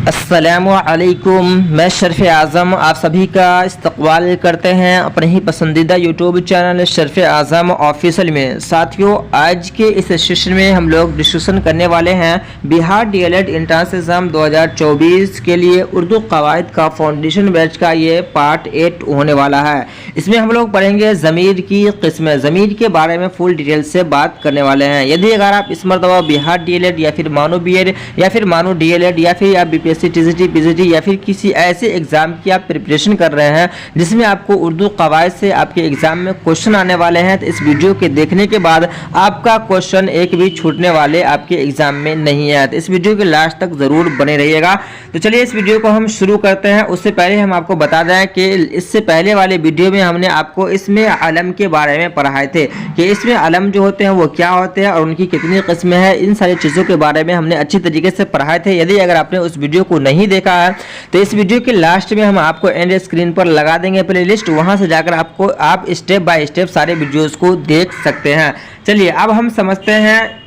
अस्सलामुअलैकुम, मैं शर्फ आज़म आप सभी का इस्तक़बाल करते हैं अपने ही पसंदीदा यूट्यूब चैनल शर्फ आज़म ऑफिशियल में। साथियों, आज के इस सेशन में हम लोग डिस्कशन करने वाले हैं बिहार डीएलएड एंट्रेंस एग्ज़ाम 2024 के लिए उर्दू कवायद का फाउंडेशन बैच का ये पार्ट 8 होने वाला है। इसमें हम लोग पढ़ेंगे ज़मीर की किस्में, ज़मीर के बारे में फुल डिटेल से बात करने वाले हैं। यदि अगर आप इस मरतबा बिहार डीएलएड या फिर मानो बीएड या फिर मानो डीएलएड या फिर आप बीपीएससी टीजीटी पीजीटी या फिर किसी ऐसे एग्जाम की आप प्रिपरेशन कर रहे हैं जिसमें आपको उर्दू कवायद से आपके एग्जाम में क्वेश्चन आने वाले हैं, तो इस वीडियो के देखने के बाद आपका क्वेश्चन एक भी छूटने वाले आपके एग्जाम में नहीं है। तो इस वीडियो के लास्ट तक जरूर बने रहिएगा। तो चलिए इस वीडियो को हम शुरू करते हैं। उससे पहले हम आपको बता दें कि इससे पहले वाले वीडियो में हमने आपको इसमें अलम के बारे में पढ़ाए थे कि इसमें अलम जो होते हैं वो क्या होते हैं और उनकी कितनी किस्में हैं। इन सारी चीज़ों के बारे में हमने अच्छी तरीके से पढ़ाए थे। यदि अगर आपने उस वीडियो को नहीं देखा है तो इस वीडियो के लास्ट में हम आपको एंड स्क्रीन पर लगा देंगे प्लेलिस्ट, वहां से जाकर आप स्टेप बाय स्टेप सारे वीडियोस को देख सकते हैं। चलिए अब हम समझते हैं।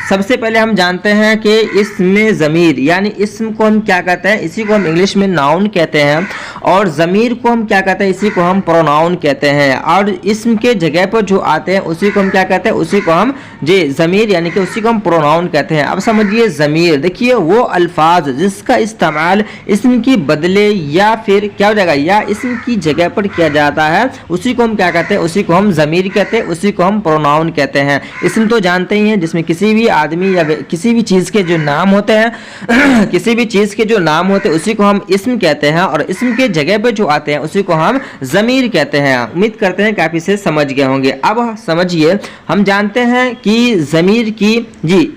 सबसे पहले हम जानते हैं कि इसमें ज़मीर यानी इसम को हम क्या कहते हैं, इसी को हम इंग्लिश में नाउन कहते हैं, और ज़मीर को हम क्या कहते हैं, इसी को हम प्रोनाउन कहते हैं। और इसम के जगह पर जो आते हैं उसी को हम क्या कहते हैं, उसी को हम जी ज़मीर यानी कि उसी को हम प्रोनाउन कहते हैं। अब समझिए ज़मीर, देखिए वो अल्फाज जिसका इस्तेमाल इसम की बदले या फिर क्या हो जाएगा या इसम की जगह पर किया जाता है उसी को हम क्या कहते हैं, उसी को हम ज़मीर कहते हैं, उसी को हम प्रोनाउन कहते हैं। इसम तो जानते ही हैं जिसमें किसी भी आदमी या किसी भी चीज़ के जो नाम होते हैं किसी भी चीज़ के जो नाम होते हैं उसी को हम इस्म कहते हैं, और इस्म के जगह पे जो आते हैं उसी को हम ज़मीर कहते हैं। उम्मीद करते हैं काफ़ी से समझ गए होंगे। अब समझिए, हम जानते हैं कि ज़मीर की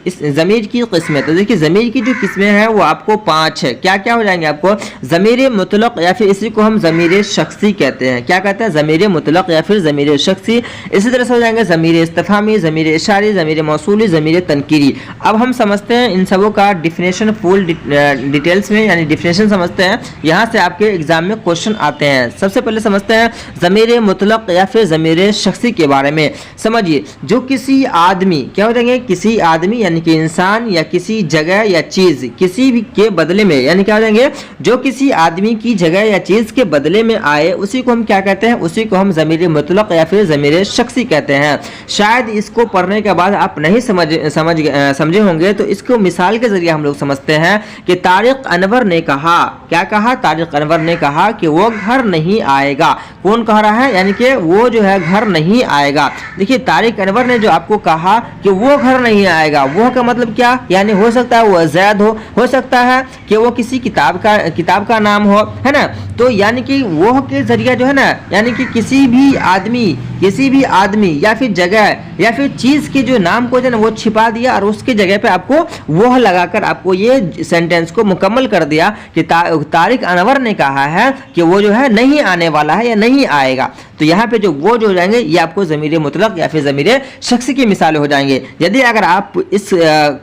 इस ज़मीर की किस्में, तो देखिए ज़मीर की जो किस्में हैं वो आपको 5 है। क्या क्या हो जाएंगे आपको, ज़मीर मुतलक या फिर इसी को हम ज़मीर शख्सी कहते हैं। क्या कहते हैं, ज़मीर मुतलक या फिर ज़मीर शख्सी। इसी तरह से हो जाएंगे ज़मीर इस्तिफ़हामी, ज़मीर इशारी, ज़मीर मौसूली, ज़मीर तनकीरी। अब हम समझते हैं इन सबों का डिफिनेशन फुल डिटेल्स में, यानी डिफिनेशन समझते हैं। यहाँ से आपके एग्जाम में क्वेश्चन आते हैं। सबसे पहले समझते हैं ज़मीर मुतलक या फिर ज़मीर शख्सी के बारे में। समझिए, जो किसी आदमी, क्या हो जाएंगे, किसी आदमी यानी कि इंसान या किसी जगह या चीज़ किसी भी के बदले में, यानी क्या हो जाएंगे, जो किसी आदमी की जगह या चीज़ के बदले में आए उसी को हम क्या कहते हैं, उसी को हम ज़मीर मुतलक या फिर ज़मीर शख्सी कहते हैं। शायद इसको पढ़ने के बाद आप नहीं समझे होंगे, तो इसको मिसाल के जरिए हम लोग समझते हैं कि तारिक अनवर ने कहा, क्या कहा, तारिक अनवर ने कहा कि वो घर नहीं आएगा। कौन कह रहा है, यानी कि वो जो है घर नहीं आएगा। देखिए, तारिक अनवर ने जो आपको कहा कि वो घर नहीं आएगा, वो का मतलब क्या, यानी हो सकता है वो ज़ैद हो सकता है कि वो किसी किताब का नाम हो, है ना। तो यानी कि वो के जरिए जो है ना, यानी कि किसी भी आदमी या फिर जगह या फिर चीज़ के जो नाम को जो है ना वो छिपा दिया और उसके जगह पे आपको वो लगाकर आपको ये सेंटेंस को मुकम्मल कर दिया कि तारिक अनवर ने कहा है कि वो जो है नहीं आने वाला है या नहीं आएगा। तो यहाँ पे जो वो जो हो जाएंगे ये आपको ज़मीर मुतलक या फिर ज़मीर शख्सी की मिसालें हो जाएंगे। यदि अगर आप इस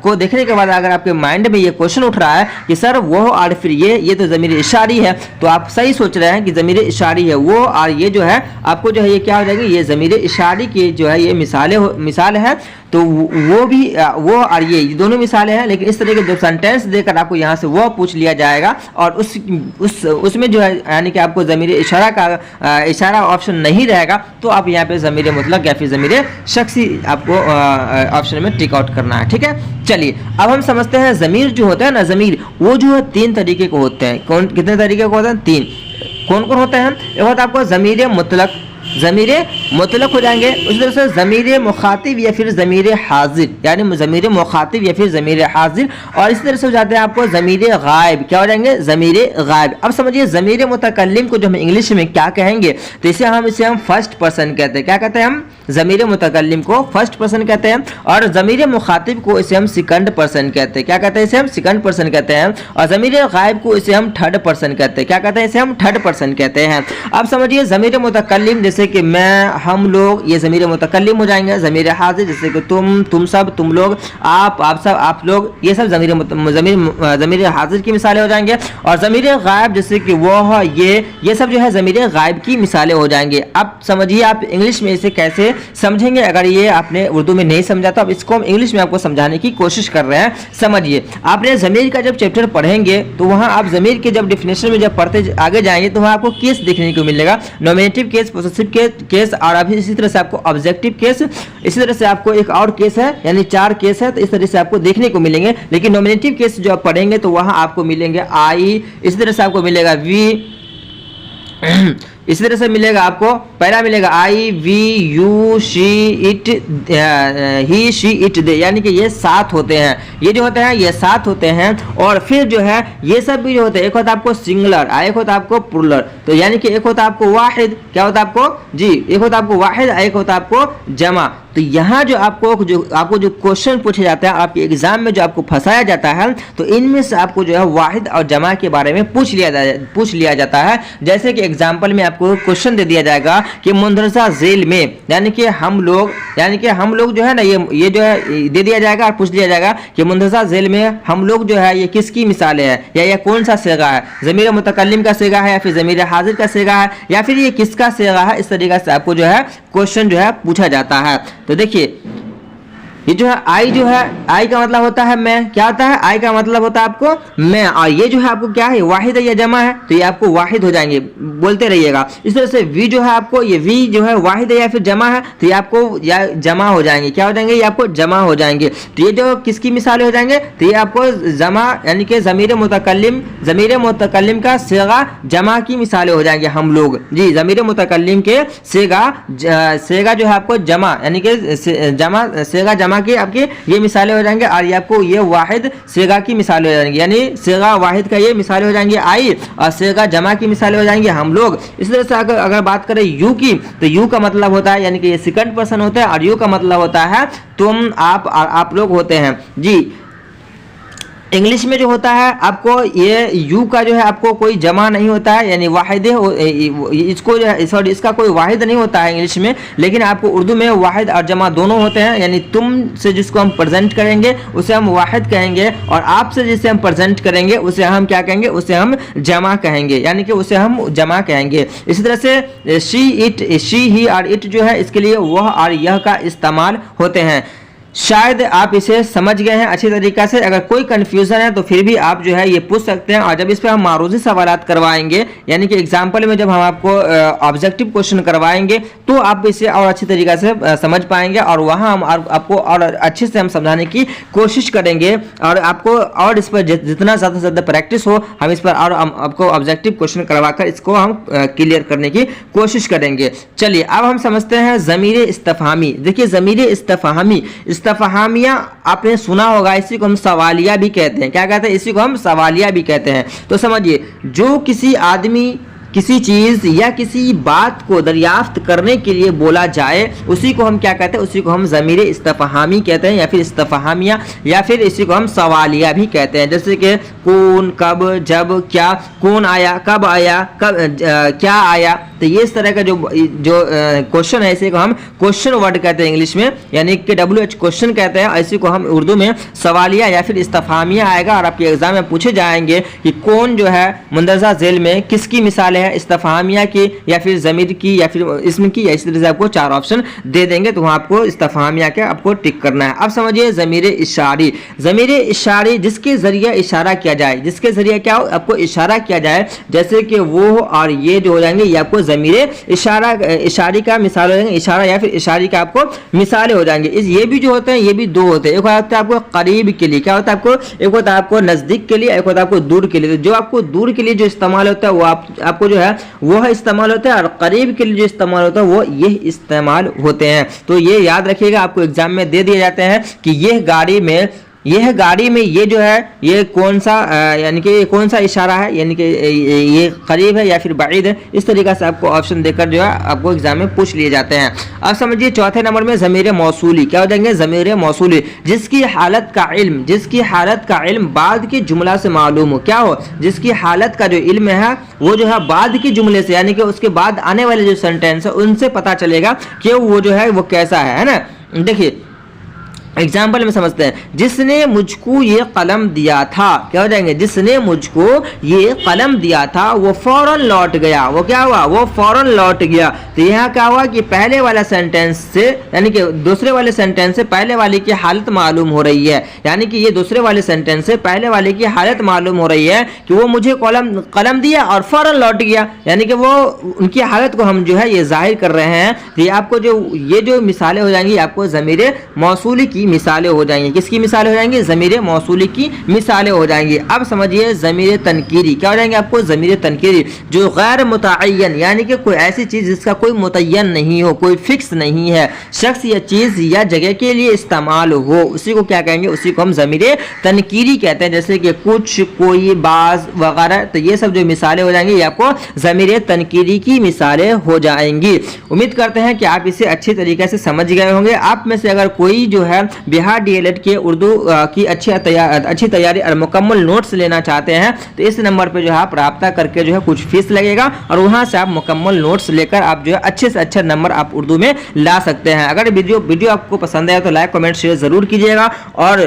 को देखने के बाद अगर आपके माइंड में ये क्वेश्चन उठ रहा है कि सर वो और फिर ये तो ज़मीर इशारी है, तो आप सही सोच रहे हैं कि ज़मीर इशारी है वो, और ये जो है आपको जो है ये क्या हो जाएगी, ये ज़मीर इशारी की जो है ये मिसाल है। तो वो और ये दोनों मिसालें हैं, लेकिन इस तरह के जो सेंटेंस देकर आपको यहाँ से वो पूछ लिया जाएगा और उसमें जो है यानी कि आपको ज़मीर इशारा ऑप्शन नहीं रहेगा, तो आप यहाँ पे ज़मीर मुतलक या फिर ज़मीर शख्सी आपको ऑप्शन में टिक आउट करना है। ठीक है, चलिए अब हम समझते हैं ज़मीर जो होता है ना, ज़मीर वो जो है 3 तरीके के होते हैं। कितने तरीके के होते हैं, 3। कौन कौन होते हैं, एक होता है आपको ज़मीर मुतलक हो जाएंगे, उसी तरह से ज़मीर मुखातिब या फिर ज़मीर हाजिर, यानी ज़मीर मुखातिब या फिर ज़मीर हाजिर, और इसी तरह से हो जाते हैं आपको ज़मीर गायब। क्या हो जाएंगे, ज़मीर गायब। अब समझिए, ज़मीर मुतकल्लिम को जो हम इंग्लिश में क्या कहेंगे, तो इसे हम फर्स्ट पर्सन कहते हैं। क्या कहते हैं, हम ज़मीर मुतकल्लिम को फर्स्ट पर्सन कहते हैं, और ज़मीर मुखातिब को इसे हम सेकंड पर्सन कहते हैं। क्या कहते हैं, इसे हम सेकंड पर्सन कहते हैं, और ज़मीर गायब को इसे हम थर्ड पर्सन कहते हैं। क्या कहते हैं, इसे हम थर्ड पर्सन कहते हैं। अब समझिए, ज़मीर मुतकल्लिम जैसे कि मैं, हम लोग, ये ज़मीर मुतकल्लिम हो जाएंगे। ज़मीर हाज़िर जैसे कि तुम सब, तुम लोग, आप सब, आप लोग, ये सब ज़मीर हाज़िर की मिसालें हो जाएंगे। और ज़मीर गायब जैसे कि वो, ये सब जो है ज़मीर गायब की मिसालें हो जाएंगे। अब समझिए आप इंग्लिश में इसे कैसे समझेंगे। अगर ये आपने उर्दू में नहीं समझा तो अब इसको हम इंग्लिश में आपको समझाने की कोशिश कर रहे हैं। समझिए, आपने ज़मीर का जब चैप्टर पढ़ेंगे तो वहाँ आप ज़मीर के जब डिफिनेशन में जब पढ़ते आगे जाएंगे तो वहाँ आपको केस देखने को मिलेगा, नॉमिनेटिव केस, पोसेसिव केस, और अभी इसी तरह से आपको ऑब्जेक्टिव केस, इसी तरह से आपको एक और केस है, यानी 4 केस है। तो इस तरह से आपको देखने को मिलेंगे। लेकिन नॉमिनेटिव केस जो आप पढ़ेंगे तो वहाँ आपको मिलेंगे आई, इसी तरह से आपको मिलेगा वी, इसी तरह से मिलेगा आपको, पहला मिलेगा I, we, you, she, it, he, she, it, they, यानी कि ये 7 होते हैं। ये जो होते हैं ये 7 होते हैं। और फिर जो है ये सब भी जो होते हैं, एक होता है आपको सिंगुलर, एक होता है आपको प्लुरल। तो यानी कि एक होता है आपको वाहिद, क्या होता है आपको जी, एक होता है आपको वाहिद, एक होता है आपको जमा। तो यहाँ जो आपको जो क्वेश्चन पूछे जाते हैं आपके एग्जाम में, जो आपको फंसाया जाता है, तो इनमें से आपको जो है वाहिद और जमा के बारे में पूछ लिया जाता है। जैसे कि एग्जाम्पल में आपको क्वेश्चन दे दिया जाएगा कि मुंदरजा झेल में, यानी कि हम लोग जो है ना, ये जो है दे दिया जाएगा और पूछ लिया जाएगा कि मुंदरजा झेल में हम लोग जो है ये किसकी मिसालें हैं, या ये कौन सा सेगा है, ज़मीर मुतकल्लिम का सेगा है या फिर ज़मीर हाजिर का सेगा है, या फिर ये किसका सेगा है। इस तरीके से आपको जो है क्वेश्चन जो है पूछा जाता है। तो देखिए, ये जो है आई, जो है आई का मतलब होता है मैं, क्या होता है आई का मतलब होता है आपको मैं, और ये जो है आपको क्या है, वाहिद है या जमा है, तो ये आपको वाहिद हो जाएंगे, बोलते रहिएगा। इस तरह से वी जो है आपको, ये वी जो है वाहिद है या फिर जमा है, तो ये आपको या जमा हो जाएंगे, क्या हो जाएंगे, ये आपको जमा हो जाएंगे। तो ये जो किसकी मिसालें हो जाएंगे, तो ये आपको जमा, यानी कि ज़मीर मुतकल्लिम का सेगा जमा की मिसालें हो जाएंगे। हम लोग जी ज़मीर मुतकल्लिम के सेगा जो है आपको जमा, यानी कि सेगा जमा की आपकी ये मिसालें हो जाएंगे। और ये आपको ये वाहिद सेगा की मिसालें हो जाएंगी, यानी सेगा वाहिद का ये मिसालें हो जाएंगी आई, और सेगा जमा की मिसालें हो जाएंगे हम लोग। इस तरह से अगर बात करें यू की, तो यू का मतलब होता है, यानी कि ये सेकंड पर्सन होता है, और यू का मतलब होता है तुम, आप लोग होते हैं जी। इंग्लिश में जो होता है आपको ये यू का जो है आपको कोई जमा नहीं होता है, यानी वाहिद, इसको जो है सॉरी इसका कोई वाहिद नहीं होता है इंग्लिश में। लेकिन आपको उर्दू में वाहिद और जमा दोनों होते हैं, यानी तुम से जिसको हम प्रेजेंट करेंगे उसे हम वाहिद कहेंगे, और आप से जिसे हम प्रेजेंट करेंगे उसे हम क्या कहेंगे, उसे हम जमा कहेंगे, यानी कि उसे हम जमा कहेंगे। इसी तरह से शी, इट, शी, ही और इट जो है इसके लिए वह और यह का इस्तेमाल होते हैं। शायद आप इसे समझ गए हैं अच्छी तरीक़ा से। अगर कोई कन्फ्यूज़न है तो फिर भी आप जो है ये पूछ सकते हैं। और जब इस पर हम मारूजी सवालात करवाएंगे, यानी कि एग्जाम्पल में जब हम आपको ऑब्जेक्टिव क्वेश्चन करवाएंगे तो आप इसे और अच्छी तरीक़ा से समझ पाएंगे, और वहाँ हम आपको और अच्छे से हम समझाने की कोशिश करेंगे। और आपको और इस पर जितना ज़्यादा से ज़्यादा प्रैक्टिस हो, हम इस पर और आपको ऑब्जेक्टिव क्वेश्चन करवाकर इसको हम क्लियर करने की कोशिश करेंगे। चलिए अब हम समझते हैं ज़मीर इस्तिफ़हामी। देखिए ज़मीर इस्तिफ़हामिया आपने सुना होगा, इसी को हम सवालिया भी कहते हैं। क्या कहते हैं, इसी को हम सवालिया भी कहते हैं। तो समझिए, जो किसी आदमी किसी चीज़ या किसी बात को दरियाफ्त करने के लिए बोला जाए उसी को हम क्या कहते हैं, उसी को हम ज़मीर इस्तिफ़हामी कहते हैं, या फिर इस्तिफ़हामिया, या फिर इसी को हम सवालिया भी कहते हैं। जैसे कि कौन, कब, जब, क्या, कौन आया, कब आया, क्या आया। तो ये इस तरह का जो क्वेश्चन है इसी को हम क्वेश्चन वर्ड कहते हैं इंग्लिश में, यानी कि WH क्वेश्चन कहते हैं। इसी को हम उर्दू में सवालिया या फिर इस्तिफ़हामिया आएगा। और आपके एग्जाम में पूछे जाएंगे कि कौन जो है मुंदरजा झेल में किसकी मिसाल है, इस्तिफ़हामिया की या फिर ज़मीर की या फिर इस्म की, या इसी तरह से आपको 4 ऑप्शन दे देंगे। तो वहाँ आपको इस्तिफ़हामिया के आपको टिक करना है। अब समझिए ज़मीर इशारी। ज़मीर इशारी जिसके ज़रिए इशारा किया जाए, जिसके ज़रिए क्या हो, आपको इशारा किया जाए, जैसे कि वो और ये जो हो जाएंगे ये आपको ज़मीर इशारी का मिसाल हो जाएंगे, इशारा या फिर इशारी का आपको मिसालें हो जाएंगे। ये भी जो होते हैं ये भी 2 होते हैं। एक होता है आपको करीब के लिए, क्या होता है आपको, एक होता है आपको नज़दीक के लिए, एक होता है आपको दूर के लिए। तो जो आपको दूर के लिए जो इस्तेमाल होता है वो आपको जो है वो इस्तेमाल होता है, और करीब के लिए जो इस्तेमाल होता है वो ये इस्तेमाल होते हैं। तो ये याद रखिएगा, आपको एग्जाम में दे दिए जाते हैं कि यह गाड़ी में यह गाड़ी में ये जो है ये कौन सा यानी कि कौन सा इशारा है, यानी कि ये करीब है या फिर बाइद है। इस तरीके से आपको ऑप्शन देकर जो है आपको एग्जाम में पूछ लिए जाते हैं। अब समझिए चौथे नंबर में ज़मीर मौसूली। क्या हो जाएंगे? ज़मीर मौसूली, जिसकी हालत का इल्म बाद के जुमला से मालूम हो। क्या हो? जिसकी हालत का जो इल्म है वो जो है बाद के जुमले से, यानी कि उसके बाद आने वाले जो सेंटेंस है उनसे पता चलेगा कि वो जो है वो कैसा है ना। देखिए एग्जाम्पल में समझते हैं, जिसने मुझको ये कलम दिया था। क्या हो जाएंगे? जिसने मुझको ये कलम दिया था वो फौरन लौट गया। वो क्या हुआ? वो फौरन लौट गया। तो यहाँ क्या हुआ कि पहले वाला सेंटेंस से, यानी कि दूसरे वाले सेंटेंस से पहले वाले की हालत मालूम हो रही है, यानी कि ये दूसरे वाले सेंटेंस से पहले वाले की हालत मालूम हो रही है कि वो मुझे कलम दिया और फौरन लौट गया, यानी कि वो उनकी हालत को हम जो है ये जाहिर कर रहे हैं। तो ये आपको ये जो मिसालें हो जाएंगी आपको ज़मीर मौसूली की मिसालें हो जाएंगी। किसकी मिसालें हो जाएंगी? ज़मीर मौसूली की मिसालें हो जाएंगी। अब समझिए ज़मीर तनकीरी। क्या हो जाएंगे आपको? ज़मीर तनकीरी, जो गैर मुतअय्यन, यानी कि कोई ऐसी चीज़ जिसका कोई मुतय्यन नहीं हो, कोई फिक्स नहीं है, शख्स या चीज़ या जगह के लिए इस्तेमाल हो, उसी को क्या कहेंगे? उसी को हम ज़मीर तनकीरी कहते हैं। जैसे कि कुछ, कोई, बाज वगैरह। तो ये सब जो मिसालें हो जाएंगी ये आपको ज़मीर तनकीरी की मिसालें हो जाएंगी। उम्मीद करते हैं कि आप इसे अच्छी तरीके से समझ गए होंगे। आप में से अगर कोई जो है बिहार डीएलएड के उर्दू की अच्छी तैयारी और मुकम्मल नोट्स लेना चाहते हैं तो इस नंबर पे जो है आप रब्ता करके जो है कुछ फीस लगेगा और वहां से आप मुकम्मल नोट्स लेकर आप जो है अच्छे से अच्छा नंबर आप उर्दू में ला सकते हैं। अगर वीडियो आपको पसंद आया तो लाइक कमेंट शेयर जरूर कीजिएगा और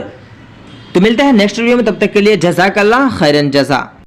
तो मिलते हैं नेक्स्ट वीडियो में। तब तक के लिए जज़ाकल्लाह खैरन जज़ा।